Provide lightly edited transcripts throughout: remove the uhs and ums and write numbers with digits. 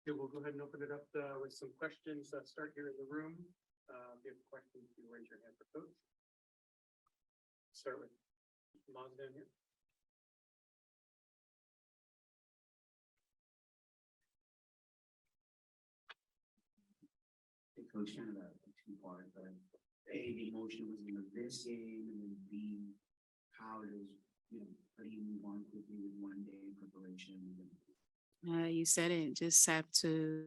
Okay, we'll go ahead and open it up with some questions. Start here in the room. If you have questions, you raise your hand for coach. Start with Maz down here. Hey, Coach, kind of a two-part, but A, the emotion was in this game, and then B, how does, how do you move on quickly with 1 day in preparation? You said it, just have to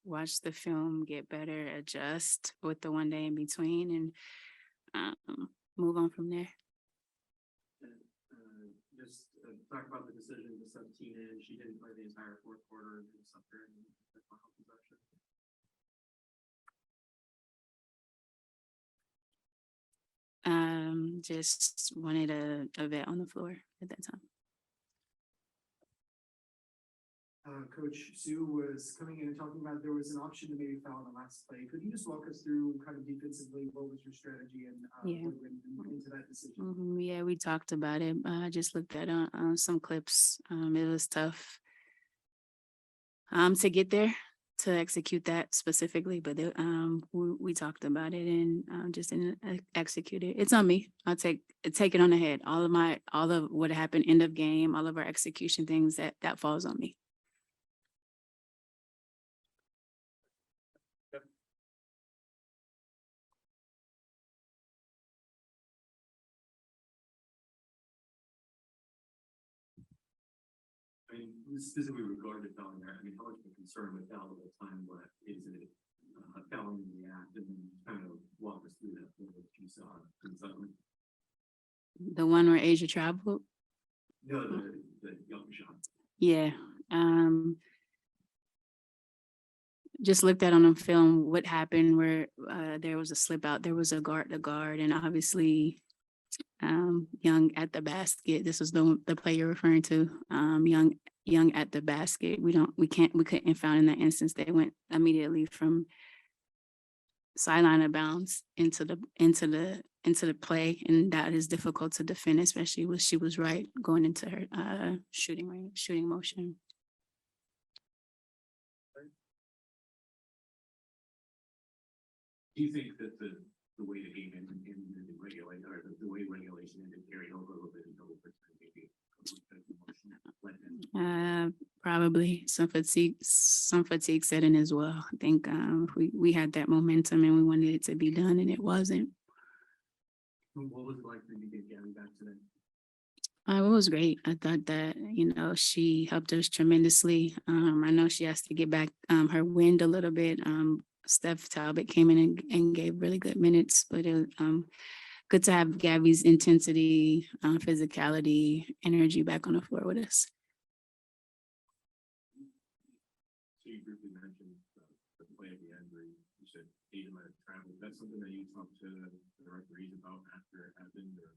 watch the film, get better, adjust with the 1 day in between, and move on from there. Just talk about the decision to sub Tina in. She didn't play the entire fourth quarter and subbed her in the final possession. Just wanted a vet on the floor at that time. Coach Sue was coming in and talking about there was an option to maybe foul on the last play. Could you just walk us through kind of defensively, what was your strategy and what went into that decision? Yeah, we talked about it. I just looked at some clips. It was tough to get there, to execute that specifically, but we talked about it and just didn't execute it. It's on me. I'll take it on the head. All of what happened end of game, all of our execution things, that falls on me. I mean, specifically regarding the fouling, I mean, how much of a concern with foul at the time left? Is it fouling in the act? And then kind of walk us through that what you saw in something. The one where Asia traveled? No, the young shot. Yeah. Just looked at on the film what happened where there was a slip out. There was a guard, and obviously Young at the basket. This was the play you're referring to. Young at the basket. We couldn't foul in that instance. They went immediately from sideline of bounds into the play, and that is difficult to defend, especially when she was right going into her shooting motion. Do you think that the way the game ended in the regulation, or the way regulation ended, carried over a little bit into overtime, maybe? Probably some fatigue set in as well. I think we had that momentum and we wanted it to be done, and it wasn't. What was it like for you to get Gabby back today? It was great. I thought that, she helped us tremendously. I know she has to get back her wind a little bit. Steph Talbot came in and gave really good minutes, but it was good to have Gabby's intensity, physicality, energy back on the floor with us. So you briefly mentioned the play at the end where you said Asia might have traveled. That's something that you talked to the referees about after it happened? Or?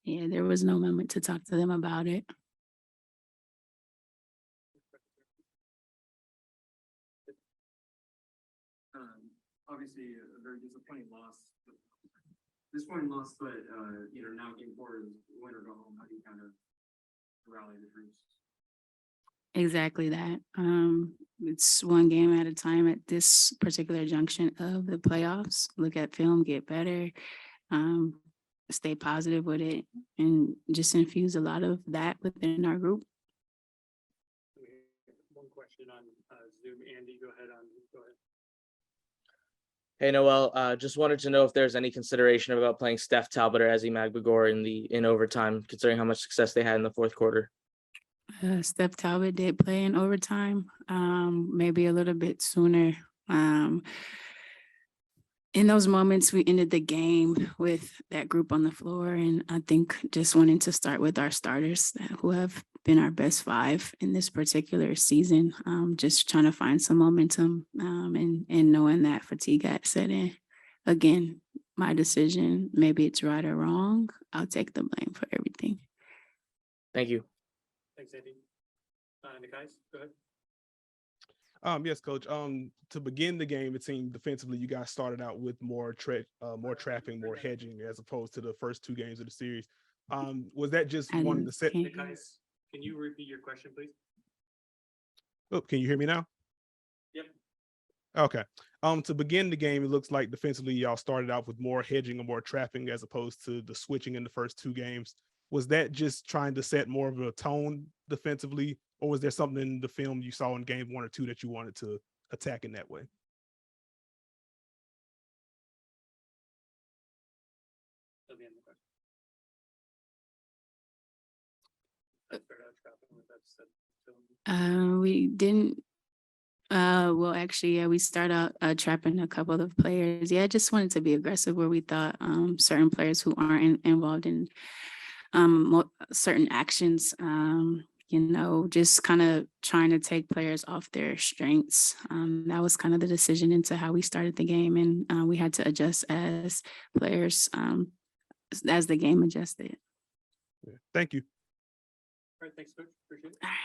Yeah, there was no moment to talk to them about it. Obviously, a very disappointing loss. Disappointing loss, but now game forward is win or go home. How do you kind of rally the troops? Exactly that. It's one game at a time at this particular junction of the playoffs. Look at film, get better, stay positive with it, and just infuse a lot of that within our group. One question on Zoom. Andy, go ahead. Hey, Noelle, just wanted to know if there's any consideration about playing Steph Talbot or Ezzy Magbagor in overtime, considering how much success they had in the fourth quarter. Steph Talbot did play in overtime, maybe a little bit sooner. In those moments, we ended the game with that group on the floor, and I think just wanting to start with our starters who have been our best five in this particular season, just trying to find some momentum and knowing that fatigue had set in. Again, my decision, maybe it's right or wrong, I'll take the blame for everything. Thank you. Thanks, Andy. Nikai, go ahead. Yes, Coach. To begin the game, it seemed defensively you guys started out with more trapping, more hedging, as opposed to the first two games of the series. Was that just wanting to set? Nikai, can you repeat your question, please? Oh, can you hear me now? Yep. Okay. To begin the game, it looks like defensively y'all started out with more hedging or more trapping as opposed to the switching in the first two games. Was that just trying to set more of a tone defensively, or was there something in the film you saw in game 1 or 2 that you wanted to attack in that way? We didn't. Well, actually, yeah, we start out trapping a couple of players. Yeah, I just wanted to be aggressive where we thought certain players who aren't involved in certain actions, you know, just kind of trying to take players off their strengths. That was kind of the decision into how we started the game, and we had to adjust as players as the game adjusted. Yeah. Thank you. All right, thanks, Coach. Appreciate it. All right.